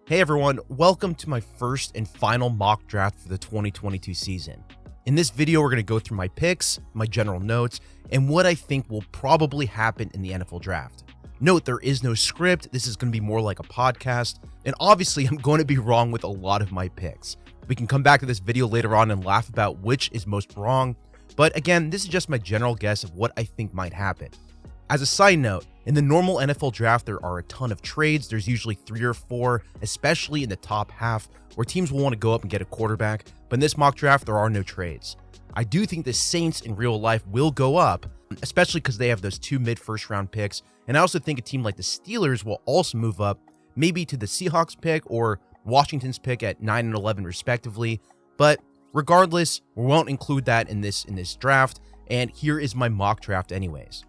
Hey everyone, welcome to my first and final mock draft for the 2022 season. In this video, we're going to go through my picks, my general notes, and what I think will probably happen in the NFL draft. Note, there is no script. This is going to be more like a podcast, and obviously I'm going to be wrong with a lot of my picks. We can come back to this video later on and laugh about which is most wrong, but again, this is just my general guess of what I think might happen. As a side note, in the normal NFL draft, there are a ton of trades. There's usually 3 or 4, especially in the top half, where teams will want to go up and get a quarterback, but in this mock draft, there are no trades. I do think the Saints in real life will go up, especially because they have those 2 mid-first round picks, and I also think a team like the Steelers will also move up, maybe to the Seahawks pick or Washington's pick at 9 and 11 respectively, but regardless, we won't include that in this draft, and here is my mock draft anyways.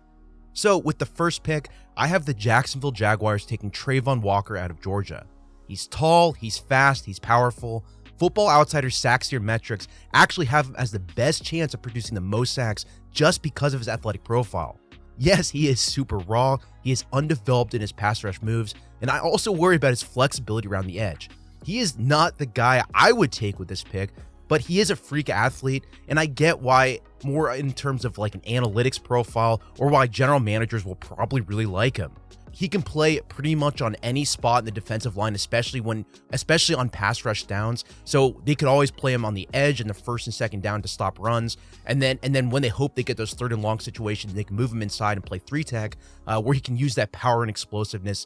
So with the first pick, I have the Jacksonville Jaguars taking Trayvon Walker out of Georgia. He's tall, he's fast, he's powerful. Football Outsiders sack-steer metrics actually have him as the best chance of producing the most sacks just because of his athletic profile. Yes, he is super raw, he is undeveloped in his pass rush moves, and I also worry about his flexibility around the edge. He is not the guy I would take with this pick, but he is a freak athlete, and I get why, more in terms of like an analytics profile, or why general managers will probably really like him. He can play pretty much on any spot in the defensive line, especially on pass rush downs. So they could always play him on the edge in the first and second down to stop runs, and then when they hope they get those third and long situations, they can move him inside and play 3-tech, where he can use that power and explosiveness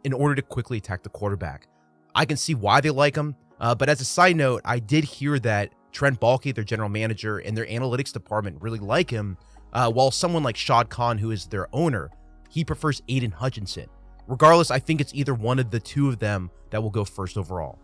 in order to quickly attack the quarterback. I can see why they like him. But as a side note, I did hear that Trent Baalke, their general manager, and their analytics department really like him, while someone like Shad Khan, who is their owner, he prefers Aiden Hutchinson. Regardless, I think it's either one of the two of them that will go first overall.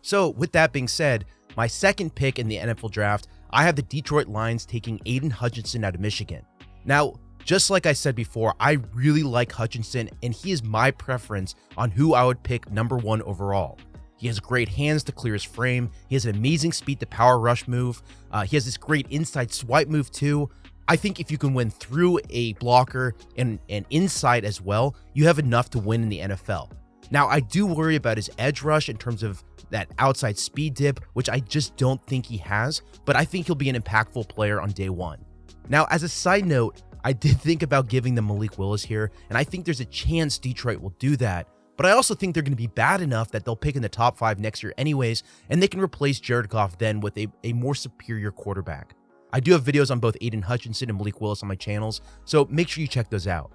So with that being said, my second pick in the NFL draft, I have the Detroit Lions taking Aiden Hutchinson out of Michigan. Now, just like I said before, I really like Hutchinson, and he is my preference on who I would pick number 1 overall. He has great hands to clear his frame. He has an amazing speed to power rush move. He has this great inside swipe move too. I think if you can win through a blocker and inside as well, you have enough to win in the NFL. Now, I do worry about his edge rush in terms of that outside speed dip, which I just don't think he has, but I think he'll be an impactful player on day 1. Now, as a side note, I did think about giving them Malik Willis here, and I think there's a chance Detroit will do that. But I also think they're going to be bad enough that they'll pick in the top 5 next year anyways, and they can replace Jared Goff then with a more superior quarterback. I do have videos on both Aiden Hutchinson and Malik Willis on my channels, so make sure you check those out.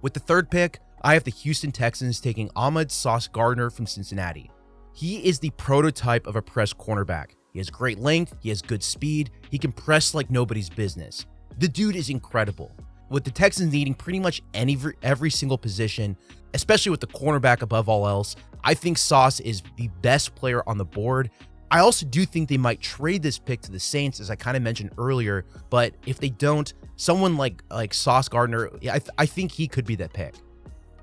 With the third pick, I have the Houston Texans taking Ahmad Sauce Gardner from Cincinnati. He is the prototype of a press cornerback. He has great length, he has good speed, he can press like nobody's business. The dude is incredible. With the Texans needing pretty much every single position, especially with the cornerback above all else, I think Sauce is the best player on the board. I also do think they might trade this pick to the Saints, as I kind of mentioned earlier, but if they don't, someone like Sauce Gardner, I think he could be that pick.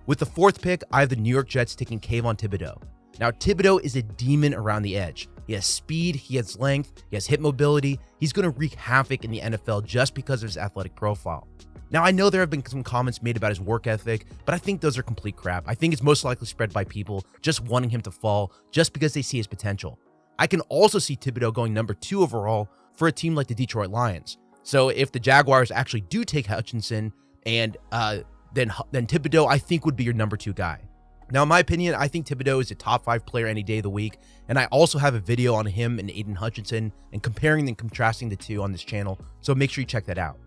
With the fourth pick, I have the New York Jets taking Kayvon Thibodeaux. Now, Thibodeaux is a demon around the edge. He has speed, he has length, he has hip mobility. He's going to wreak havoc in the NFL just because of his athletic profile. Now, I know there have been some comments made about his work ethic, but I think those are complete crap. I think it's most likely spread by people just wanting him to fall just because they see his potential. I can also see Thibodeaux going number 2 overall for a team like the Detroit Lions. So if the Jaguars actually do take Hutchinson, and then Thibodeaux, I think, would be your number 2 guy. Now, in my opinion, I think Thibodeaux is a top 5 player any day of the week, and I also have a video on him and Aiden Hutchinson and comparing and contrasting the two on this channel, so make sure you check that out.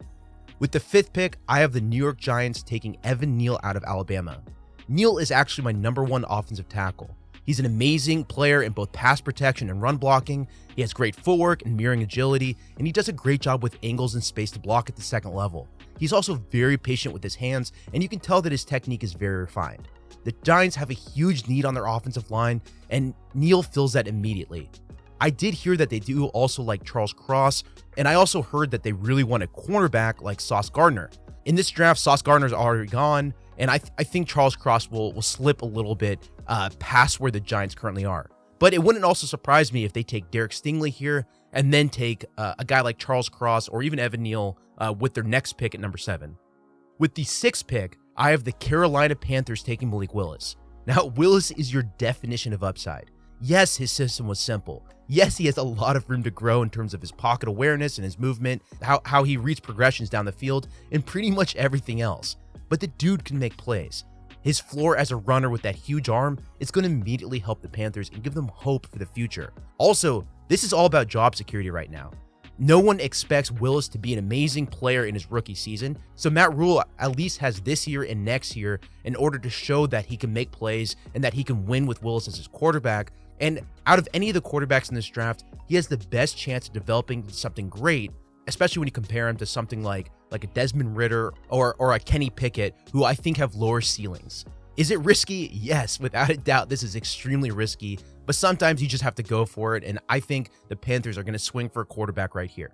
With the 5th pick, I have the New York Giants taking Evan Neal out of Alabama. Neal is actually my number 1 offensive tackle. He's an amazing player in both pass protection and run blocking. He has great footwork and mirroring agility, and he does a great job with angles and space to block at the second level. He's also very patient with his hands, and you can tell that his technique is very refined. The Giants have a huge need on their offensive line, and Neal fills that immediately. I did hear that they do also like Charles Cross, and I also heard that they really want a cornerback like Sauce Gardner. In this draft, Sauce Gardner's already gone, and I think Charles Cross will slip a little bit past where the Giants currently are. But it wouldn't also surprise me if they take Derek Stingley here and then take a guy like Charles Cross or even Evan Neal with their next pick at number 7. With the 6th pick, I have the Carolina Panthers taking Malik Willis. Now, Willis is your definition of upside. Yes, his system was simple. Yes, he has a lot of room to grow in terms of his pocket awareness and his movement, how he reads progressions down the field, and pretty much everything else. But the dude can make plays. His floor as a runner with that huge arm is going to immediately help the Panthers and give them hope for the future. Also, this is all about job security right now. No one expects Willis to be an amazing player in his rookie season, so Matt Rule at least has this year and next year in order to show that he can make plays and that he can win with Willis as his quarterback. And out of any of the quarterbacks in this draft, he has the best chance of developing something great, especially when you compare him to something like a Desmond Ridder or a Kenny Pickett, who I think have lower ceilings. Is it risky? Yes, without a doubt, this is extremely risky, but sometimes you just have to go for it, and I think the Panthers are going to swing for a quarterback right here.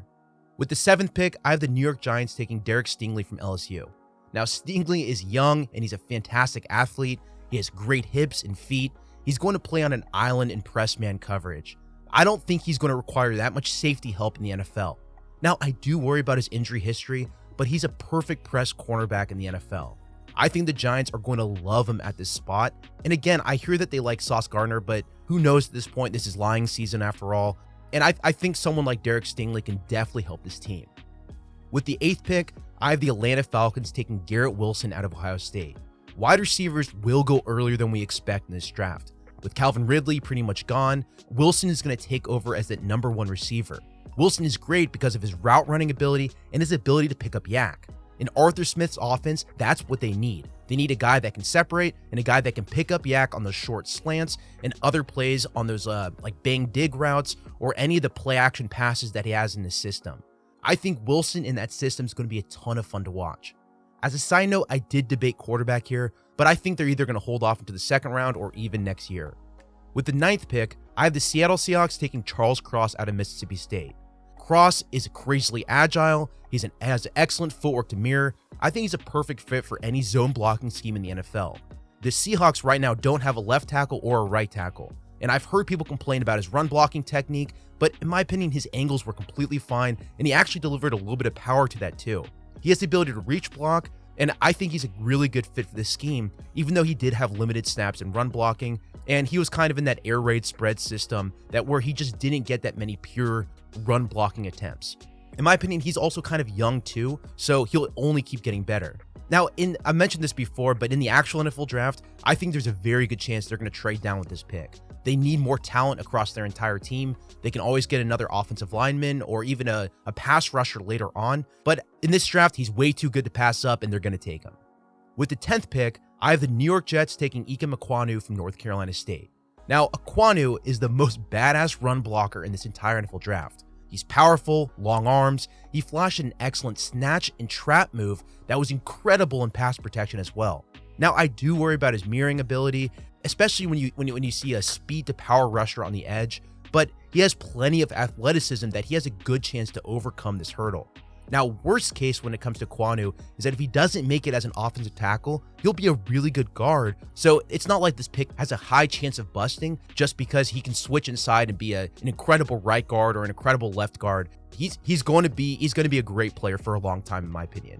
With the 7th pick, I have the New York Giants taking Derek Stingley from LSU. Now, Stingley is young, and he's a fantastic athlete. He has great hips and feet. He's going to play on an island in press man coverage. I don't think he's going to require that much safety help in the NFL. Now, I do worry about his injury history, but he's a perfect press cornerback in the NFL. I think the Giants are going to love him at this spot. And again, I hear that they like Sauce Gardner, but who knows at this point? This is lying season after all. And I think someone like Derek Stingley can definitely help this team. With the 8th pick, I have the Atlanta Falcons taking Garrett Wilson out of Ohio State. Wide receivers will go earlier than we expect in this draft. With Calvin Ridley pretty much gone, Wilson is going to take over as that number 1 receiver. Wilson is great because of his route running ability and his ability to pick up yak. In Arthur Smith's offense, that's what they need. They need a guy that can separate and a guy that can pick up yak on those short slants and other plays on those like bang dig routes or any of the play action passes that he has in his system. I think Wilson in that system is going to be a ton of fun to watch. As a side note, I did debate quarterback here, but I think they're either going to hold off into the 2nd round or even next year. With the 9th pick, I have the Seattle Seahawks taking Charles Cross out of Mississippi State. Cross is crazily agile. He has excellent footwork to mirror. I think he's a perfect fit for any zone blocking scheme in the NFL. The Seahawks right now don't have a left tackle or a right tackle, and I've heard people complain about his run blocking technique, but in my opinion, his angles were completely fine, and he actually delivered a little bit of power to that too. He has the ability to reach block, and I think he's a really good fit for this scheme, even though he did have limited snaps in run blocking, and he was kind of in that air raid spread system that where he just didn't get that many pure run blocking attempts. In my opinion, he's also kind of young too, so he'll only keep getting better. Now, I mentioned this before, but in the actual NFL draft, I think there's a very good chance they're going to trade down with this pick. They need more talent across their entire team. They can always get another offensive lineman or even a pass rusher later on, but in this draft, he's way too good to pass up, and they're going to take him. With the 10th pick, I have the New York Jets taking Ikem Ekwonu from North Carolina State. Now, Ekwonu is the most badass run blocker in this entire NFL draft. He's powerful, long arms. He flashed an excellent snatch and trap move that was incredible in pass protection as well. Now, I do worry about his mirroring ability, especially when you see a speed to power rusher on the edge, but he has plenty of athleticism that he has a good chance to overcome this hurdle. Now, worst case when it comes to Ekwonu is that if he doesn't make it as an offensive tackle, he'll be a really good guard. So it's not like this pick has a high chance of busting just because he can switch inside and be an incredible right guard or an incredible left guard. He's going to be a great player for a long time, in my opinion.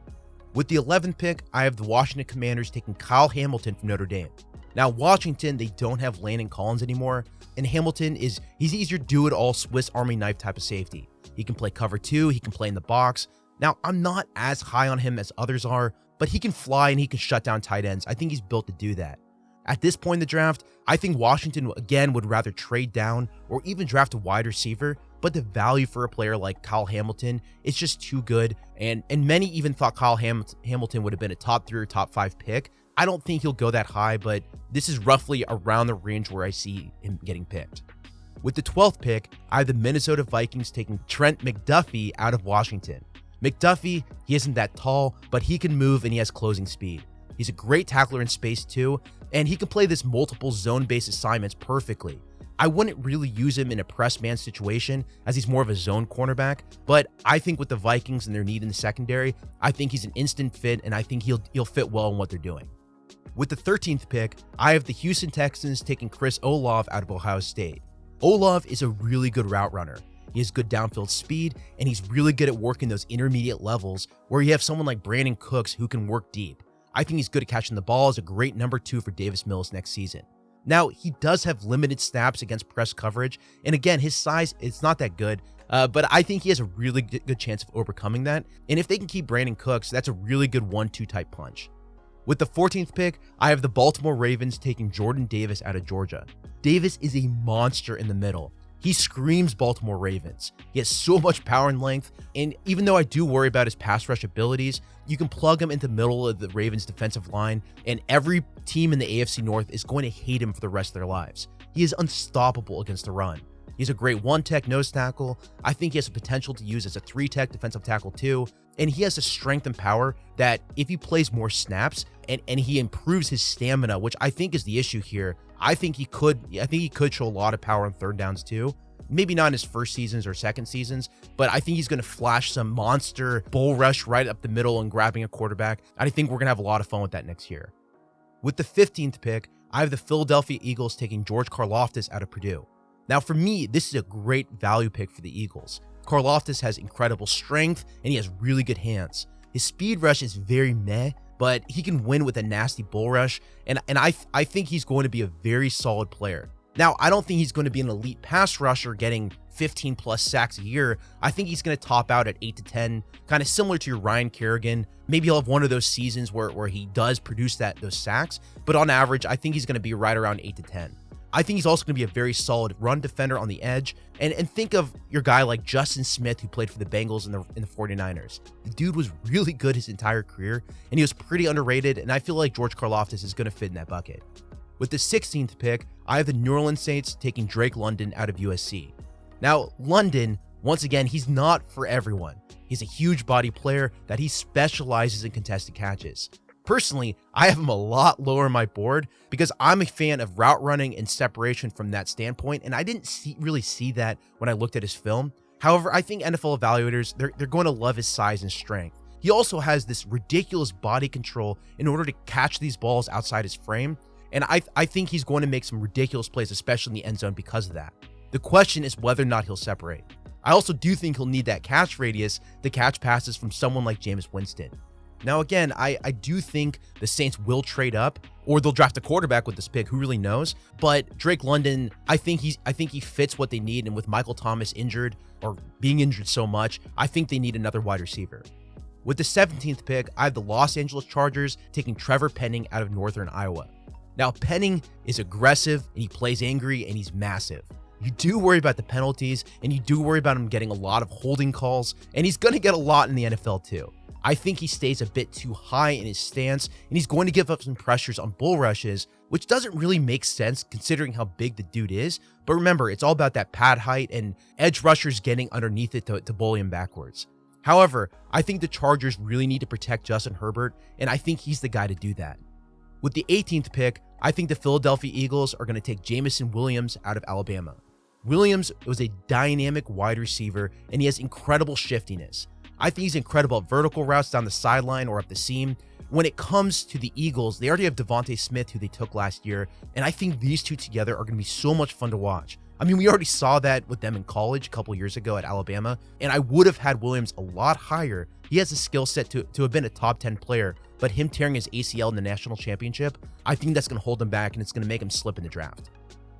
With the 11th pick, I have the Washington Commanders taking Kyle Hamilton from Notre Dame. Now, Washington, they don't have Landon Collins anymore, and Hamilton he's easier do-it-all Swiss Army knife type of safety. He can play cover 2, he can play in the box. Now, I'm not as high on him as others are, but he can fly and he can shut down tight ends. I think he's built to do that. At this point in the draft, I think Washington, again, would rather trade down or even draft a wide receiver, but the value for a player like Kyle Hamilton is just too good, and many even thought Kyle Hamilton would have been a top 3 or top 5 pick. I don't think he'll go that high, but this is roughly around the range where I see him getting picked. With the 12th pick, I have the Minnesota Vikings taking Trent McDuffie out of Washington. McDuffie, he isn't that tall, but he can move and he has closing speed. He's a great tackler in space too, and he can play this multiple zone-based assignments perfectly. I wouldn't really use him in a press man situation as he's more of a zone cornerback, but I think with the Vikings and their need in the secondary, I think he's an instant fit and I think he'll fit well in what they're doing. With the 13th pick, I have the Houston Texans taking Chris Olave out of Ohio State. Olave is a really good route runner. He has good downfield speed, and he's really good at working those intermediate levels where you have someone like Brandon Cooks who can work deep. I think he's good at catching the ball as a great number 2 for Davis Mills next season. Now, he does have limited snaps against press coverage, and again, his size, it's not that good, but I think he has a really good chance of overcoming that, and if they can keep Brandon Cooks, that's a really good 1-2 type punch. With the 14th pick, I have the Baltimore Ravens taking Jordan Davis out of Georgia. Davis is a monster in the middle. He screams Baltimore Ravens. He has so much power and length, and even though I do worry about his pass rush abilities, you can plug him into the middle of the Ravens defensive line, and every team in the AFC North is going to hate him for the rest of their lives. He is unstoppable against the run. He's a great 1-tech nose tackle. I think he has the potential to use as a 3-tech defensive tackle too, and he has the strength and power that if he plays more snaps and he improves his stamina, which I think is the issue here, I think he could show a lot of power on third downs too. Maybe not in his first seasons or second seasons, but I think he's going to flash some monster bull rush right up the middle and grabbing a quarterback. I think we're going to have a lot of fun with that next year. With the 15th pick, I have the Philadelphia Eagles taking George Karlaftis out of Purdue. Now, for me, this is a great value pick for the Eagles. Karlaftis has incredible strength and he has really good hands. His speed rush is very meh, but he can win with a nasty bull rush, and I think he's going to be a very solid player. Now, I don't think he's going to be an elite pass rusher getting 15 plus sacks a year. I think he's going to top out at 8 to 10, kind of similar to your Ryan Kerrigan. Maybe he'll have one of those seasons where he does produce those sacks, but on average, I think he's going to be right around 8 to 10. I think he's also going to be a very solid run defender on the edge. And think of your guy like Justin Smith, who played for the Bengals and the 49ers. The dude was really good his entire career, and he was pretty underrated, and I feel like George Karlaftis is going to fit in that bucket. With the 16th pick, I have the New Orleans Saints taking Drake London out of USC. Now, London, once again, he's not for everyone. He's a huge body player that he specializes in contested catches. Personally, I have him a lot lower on my board because I'm a fan of route running and separation from that standpoint, and I didn't really see that when I looked at his film. However, I think NFL evaluators, they're going to love his size and strength. He also has this ridiculous body control in order to catch these balls outside his frame, and I think he's going to make some ridiculous plays, especially in the end zone because of that. The question is whether or not he'll separate. I also do think he'll need that catch radius to catch passes from someone like Jameis Winston. Now, again, I do think the Saints will trade up, or they'll draft a quarterback with this pick. Who really knows? But Drake London, I think he fits what they need. And with Michael Thomas injured or being injured so much, I think they need another wide receiver. With the 17th pick, I have the Los Angeles Chargers taking Trevor Penning out of Northern Iowa. Now, Penning is aggressive and he plays angry and he's massive. You do worry about the penalties and you do worry about him getting a lot of holding calls, and he's going to get a lot in the NFL too. I think he stays a bit too high in his stance, and he's going to give up some pressures on bull rushes, which doesn't really make sense considering how big the dude is. But remember, it's all about that pad height and edge rushers getting underneath it to bully him backwards. However, I think the Chargers really need to protect Justin Herbert, and I think he's the guy to do that. With the 18th pick, I think the Philadelphia Eagles are going to take Jamison Williams out of Alabama. Williams was a dynamic wide receiver, and he has incredible shiftiness. I think he's incredible at vertical routes down the sideline or up the seam. When it comes to the Eagles, they already have Devontae Smith, who they took last year, and I think these two together are going to be so much fun to watch. I mean, we already saw that with them in college a couple years ago at Alabama, and I would have had Williams a lot higher. He has a skill set to have been a top 10 player, but him tearing his ACL in the national championship, I think that's going to hold him back, and it's going to make him slip in the draft.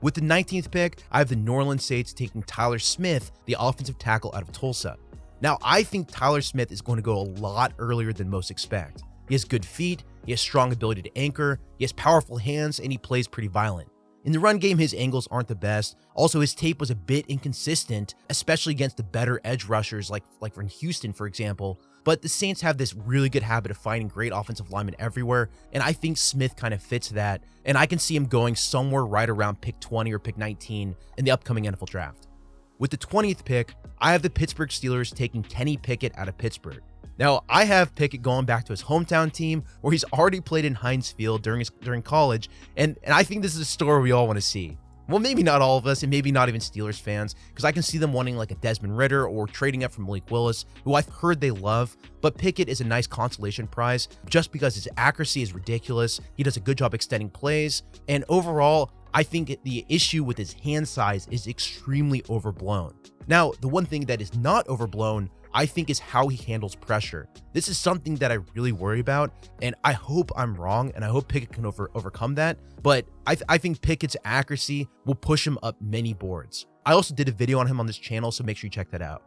With the 19th pick, I have the New Orleans Saints taking Tyler Smith, the offensive tackle out of Tulsa. Now, I think Tyler Smith is going to go a lot earlier than most expect. He has good feet, he has strong ability to anchor, he has powerful hands, and he plays pretty violent. In the run game, his angles aren't the best. Also, his tape was a bit inconsistent, especially against the better edge rushers like from Houston, for example. But the Saints have this really good habit of finding great offensive linemen everywhere, and I think Smith kind of fits that, and I can see him going somewhere right around pick 20 or pick 19 in the upcoming NFL draft. With the 20th pick, I have the Pittsburgh Steelers taking Kenny Pickett out of Pittsburgh. Now, I have Pickett going back to his hometown team where he's already played in Heinz Field during college, and I think this is a story we all want to see. Well, maybe not all of us, and maybe not even Steelers fans, because I can see them wanting like a Desmond Ridder or trading up from Malik Willis, who I've heard they love, but Pickett is a nice consolation prize just because his accuracy is ridiculous, he does a good job extending plays, and overall, I think the issue with his hand size is extremely overblown. Now, the one thing that is not overblown I think, is how he handles pressure. This is something that I really worry about, and I hope I'm wrong, and I hope Pickett can overcome that, but I think Pickett's accuracy will push him up many boards. I also did a video on him on this channel, so make sure you check that out.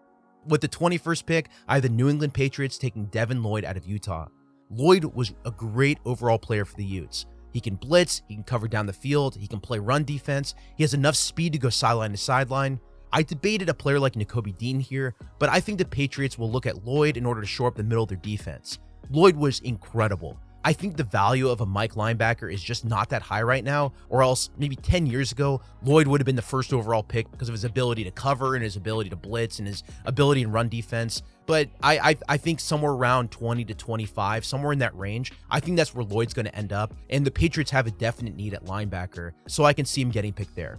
With the 21st pick, I have the New England Patriots taking Devin Lloyd out of Utah. Lloyd was a great overall player for the Utes. He can blitz, he can cover down the field, he can play run defense, he has enough speed to go sideline to sideline. I debated a player like Nakobe Dean here, but I think the Patriots will look at Lloyd in order to shore up the middle of their defense. Lloyd was incredible. I think the value of a Mike linebacker is just not that high right now, or else maybe 10 years ago, Lloyd would have been the first overall pick because of his ability to cover and his ability to blitz and his ability in run defense. But I think somewhere around 20 to 25, somewhere in that range, I think that's where Lloyd's going to end up. And the Patriots have a definite need at linebacker, so I can see him getting picked there.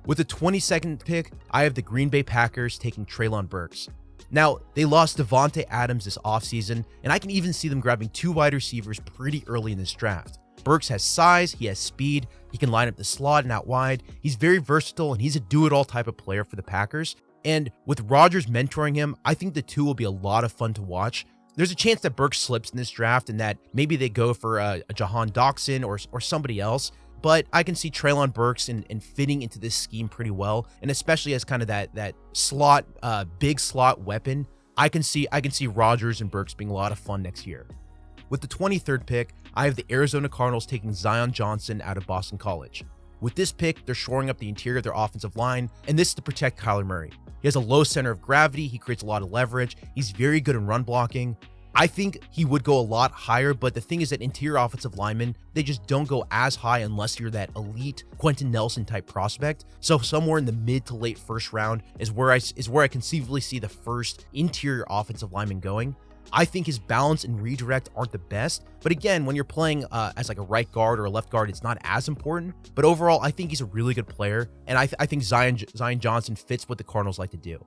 With the 22nd pick, I have the Green Bay Packers taking Treylon Burks. Now, they lost Devontae Adams this offseason, and I can even see them grabbing 2 wide receivers pretty early in this draft. Burks has size, he has speed, he can line up the slot and out wide. He's very versatile, and he's a do-it-all type of player for the Packers. And with Rodgers mentoring him, I think the two will be a lot of fun to watch. There's a chance that Burks slips in this draft and that maybe they go for a Jahan Dotson or somebody else. But I can see Treylon Burks and fitting into this scheme pretty well, and especially as kind of that slot, big slot weapon. I can see Rodgers and Burks being a lot of fun next year. With the 23rd pick, I have the Arizona Cardinals taking Zion Johnson out of Boston College. With this pick, they're shoring up the interior of their offensive line, and this is to protect Kyler Murray. He has a low center of gravity, he creates a lot of leverage, he's very good in run blocking. I think he would go a lot higher, but the thing is that interior offensive linemen, they just don't go as high unless you're that elite Quentin Nelson type prospect. So somewhere in the mid to late first round is where I conceivably see the first interior offensive lineman going. I think his balance and redirect aren't the best, but again, when you're playing as like a right guard or a left guard, it's not as important. But overall, I think he's a really good player, and I think Zion Johnson fits what the Cardinals like to do.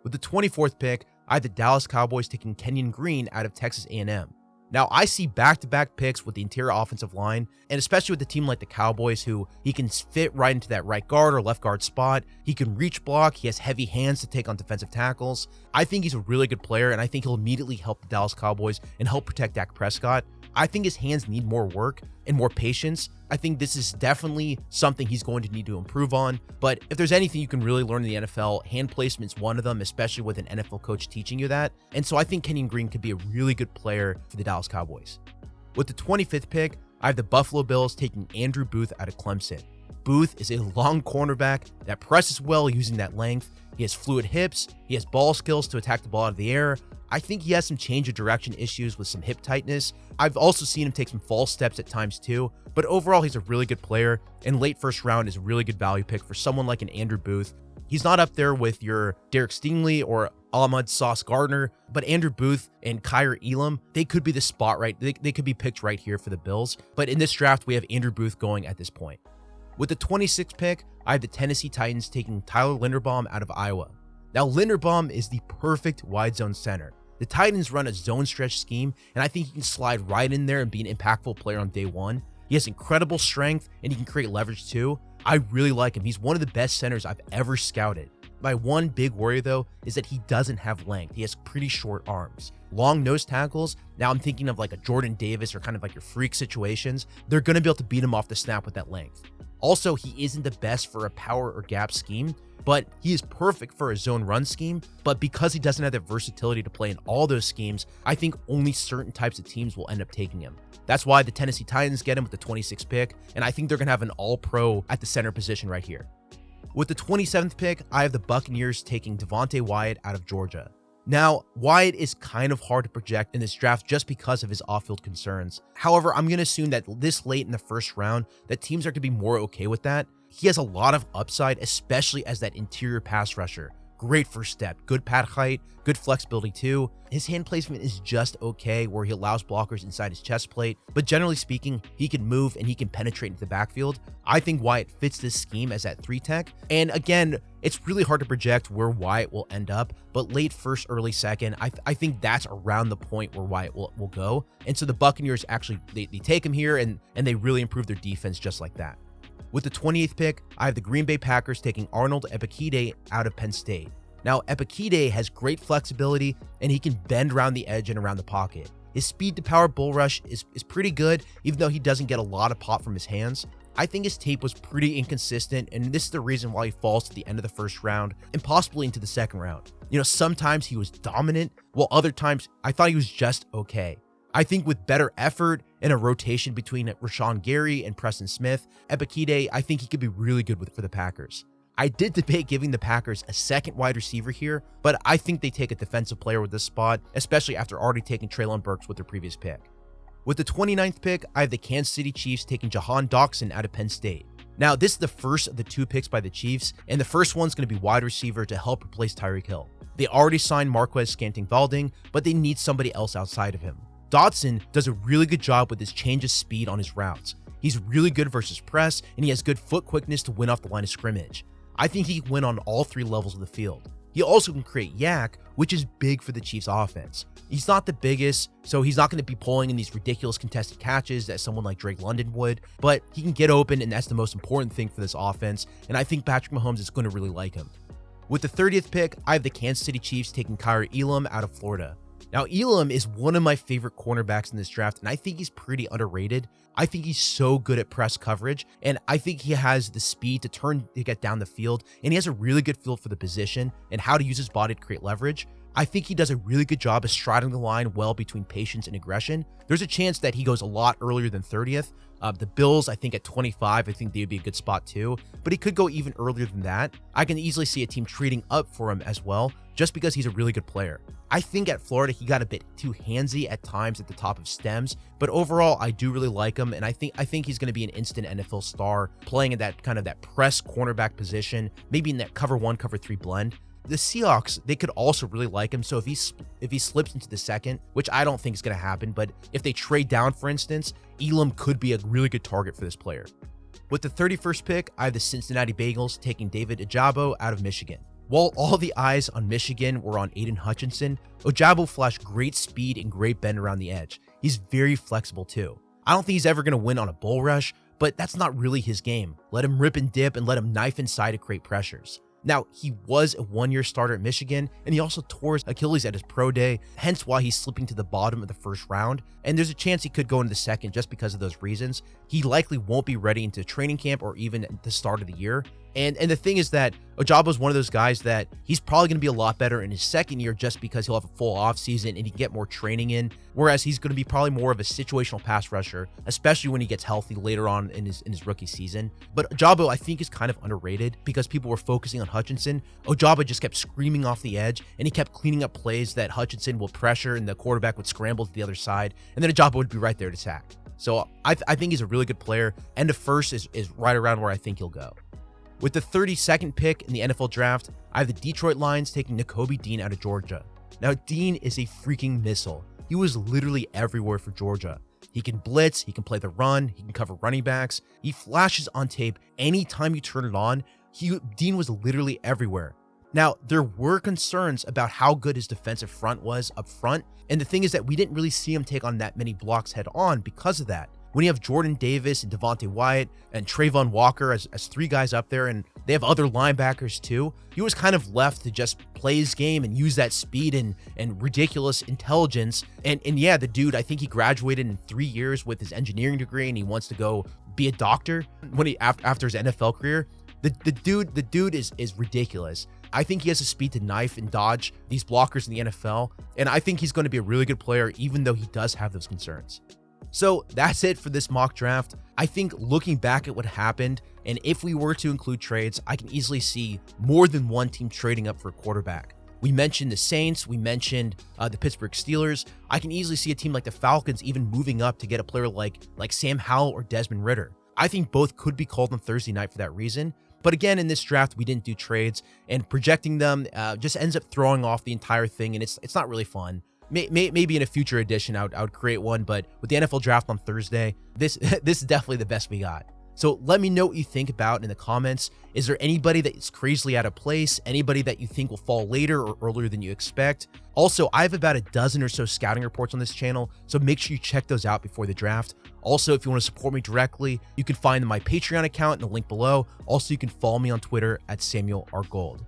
With the 24th pick, I have the Dallas Cowboys taking Kenyon Green out of Texas A&M. Now, I see back-to-back picks with the interior offensive line, and especially with a team like the Cowboys, who he can fit right into that right guard or left guard spot. He can reach block. He has heavy hands to take on defensive tackles. I think he's a really good player, and I think he'll immediately help the Dallas Cowboys and help protect Dak Prescott. I think his hands need more work and more patience. I think this is definitely something he's going to need to improve on. But if there's anything you can really learn in the NFL, hand placement's one of them, especially with an NFL coach teaching you that. And so I think Kenyon Green could be a really good player for the Dallas Cowboys. With the 25th pick, I have the Buffalo Bills taking Andrew Booth out of Clemson. Booth is a long cornerback that presses well using that length. He has fluid hips. He has ball skills to attack the ball out of the air. I think he has some change of direction issues with some hip tightness. I've also seen him take some false steps at times too, but overall he's a really good player, and late first round is a really good value pick for someone like an Andrew Booth. He's not up there with your Derek Stingley or Ahmad Sauce Gardner, but Andrew Booth and Kyer Elam, they could be the spot right. They could be picked right here for the Bills, but in this draft, we have Andrew Booth going at this point. With the 26th pick, I have the Tennessee Titans taking Tyler Linderbaum out of Iowa. Now, Linderbaum is the perfect wide zone center. The Titans run a zone stretch scheme, and I think he can slide right in there and be an impactful player on day one. He has incredible strength, and he can create leverage too. I really like him. He's one of the best centers I've ever scouted. My one big worry, though, is that he doesn't have length. He has pretty short arms. Long nose tackles, now I'm thinking of like a Jordan Davis or kind of like your freak situations. They're going to be able to beat him off the snap with that length. Also, he isn't the best for a power or gap scheme, but he is perfect for a zone run scheme. But because he doesn't have the versatility to play in all those schemes, I think only certain types of teams will end up taking him. That's why the Tennessee Titans get him with the 26th pick, and I think they're going to have an all-pro at the center position right here. With the 27th pick, I have the Buccaneers taking Devontae Wyatt out of Georgia. Now, Wyatt is kind of hard to project in this draft just because of his off-field concerns. However, I'm going to assume that this late in the first round, that teams are going to be more okay with that. He has a lot of upside, especially as that interior pass rusher. Great first step, good pad height, good flexibility too. His hand placement is just okay, where he allows blockers inside his chest plate, but generally speaking, he can move and he can penetrate into the backfield. I think Wyatt fits this scheme as that 3-tech, and again, it's really hard to project where Wyatt will end up, but late first, early second, I think that's around the point where Wyatt will go. And so the Buccaneers actually, they take him here and they really improve their defense just like that. With the 28th pick, I have the Green Bay Packers taking Arnold Ebiketie out of Penn State. Now, Epikide has great flexibility, and he can bend around the edge and around the pocket. His speed to power bull rush is pretty good, even though he doesn't get a lot of pop from his hands. I think his tape was pretty inconsistent, and this is the reason why he falls to the end of the first round and possibly into the second round. Sometimes he was dominant, while other times I thought he was just okay. I think with better effort and a rotation between Rashawn Gary and Preston Smith, Epikide, I think he could be really good for the Packers. I did debate giving the Packers a second wide receiver here, but I think they take a defensive player with this spot, especially after already taking Treylon Burks with their previous pick. With the 29th pick, I have the Kansas City Chiefs taking Jahan Dotson out of Penn State. Now, this is the first of the 2 picks by the Chiefs, and the first one's going to be wide receiver to help replace Tyreek Hill. They already signed Marquez Scantling-Balding, but they need somebody else outside of him. Dotson does a really good job with his change of speed on his routes. He's really good versus press, and he has good foot quickness to win off the line of scrimmage. I think he can win on all 3 levels of the field. He also can create yak, which is big for the Chiefs offense. He's not the biggest, so he's not going to be pulling in these ridiculous contested catches that someone like Drake London would, but he can get open, and that's the most important thing for this offense, and I think Patrick Mahomes is going to really like him. With the 30th pick, I have the Kansas City Chiefs taking Kaiir Elam out of Florida. Now, Elam is one of my favorite cornerbacks in this draft, and I think he's pretty underrated. I think he's so good at press coverage, and I think he has the speed to get down the field, and he has a really good feel for the position and how to use his body to create leverage. I think he does a really good job of striding the line well between patience and aggression. There's a chance that he goes a lot earlier than 30th. The Bills, I think at 25, I think they would be a good spot too, but he could go even earlier than that. I can easily see a team trading up for him as well, just because he's a really good player. I think at Florida, he got a bit too handsy at times at the top of stems, but overall, I do really like him, and I think he's going to be an instant NFL star, playing in that kind of that press cornerback position, maybe in that cover 1, cover 3 blend. The Seahawks, they could also really like him, so if he slips into the second, which I don't think is going to happen, but if they trade down, for instance, Elam could be a really good target for this player. With the 31st pick, I have the Cincinnati Bengals taking David Ojabo out of Michigan. While all the eyes on Michigan were on Aiden Hutchinson, Ojabo flashed great speed and great bend around the edge. He's very flexible too. I don't think he's ever going to win on a bull rush, but that's not really his game. Let him rip and dip and let him knife inside to create pressures. Now, he was a 1-year starter at Michigan, and he also tore his Achilles at his pro day, hence why he's slipping to the bottom of the first round, and there's a chance he could go into the second just because of those reasons. He likely won't be ready into training camp or even at the start of the year. And the thing is that Ojabo is one of those guys that he's probably going to be a lot better in his second year just because he'll have a full offseason and he can get more training in, whereas he's going to be probably more of a situational pass rusher, especially when he gets healthy later on in his rookie season. But Ojabo, I think, is kind of underrated because people were focusing on Hutchinson. Ojabo just kept screaming off the edge, and he kept cleaning up plays that Hutchinson will pressure and the quarterback would scramble to the other side, and then Ojabo would be right there to sack. So I think he's a really good player, and the first is right around where I think he'll go. With the 32nd pick in the NFL draft, I have the Detroit Lions taking Nakobe Dean out of Georgia. Now, Dean is a freaking missile. He was literally everywhere for Georgia. He can blitz, he can play the run, he can cover running backs. He flashes on tape anytime you turn it on. Dean was literally everywhere. Now, there were concerns about how good his defensive front was up front, and the thing is that we didn't really see him take on that many blocks head on because of that. When you have Jordan Davis and Devontae Wyatt and Trayvon Walker as 3 guys up there, and they have other linebackers too, he was kind of left to just play his game and use that speed and ridiculous intelligence. And yeah, the dude, I think he graduated in 3 years with his engineering degree, and he wants to go be a doctor when after his NFL career. The dude is ridiculous. I think he has the speed to knife and dodge these blockers in the NFL, and I think he's going to be a really good player, even though he does have those concerns. So that's it for this mock draft. I think looking back at what happened, and if we were to include trades, I can easily see more than one team trading up for a quarterback. We mentioned the Saints, we mentioned the Pittsburgh Steelers. I can easily see a team like the Falcons even moving up to get a player like Sam Howell or Desmond Ridder. I think both could be called on Thursday night for that reason. But again, in this draft, we didn't do trades, and projecting them just ends up throwing off the entire thing, and it's not really fun. Maybe in a future edition, I would create one, but with the NFL draft on Thursday, this is definitely the best we got. So let me know what you think about in the comments. Is there anybody that is crazily out of place? Anybody that you think will fall later or earlier than you expect? Also, I have about a dozen or so scouting reports on this channel, so make sure you check those out before the draft. Also, if you want to support me directly, you can find my Patreon account in the link below. Also, you can follow me on Twitter at Samuel R. Gold.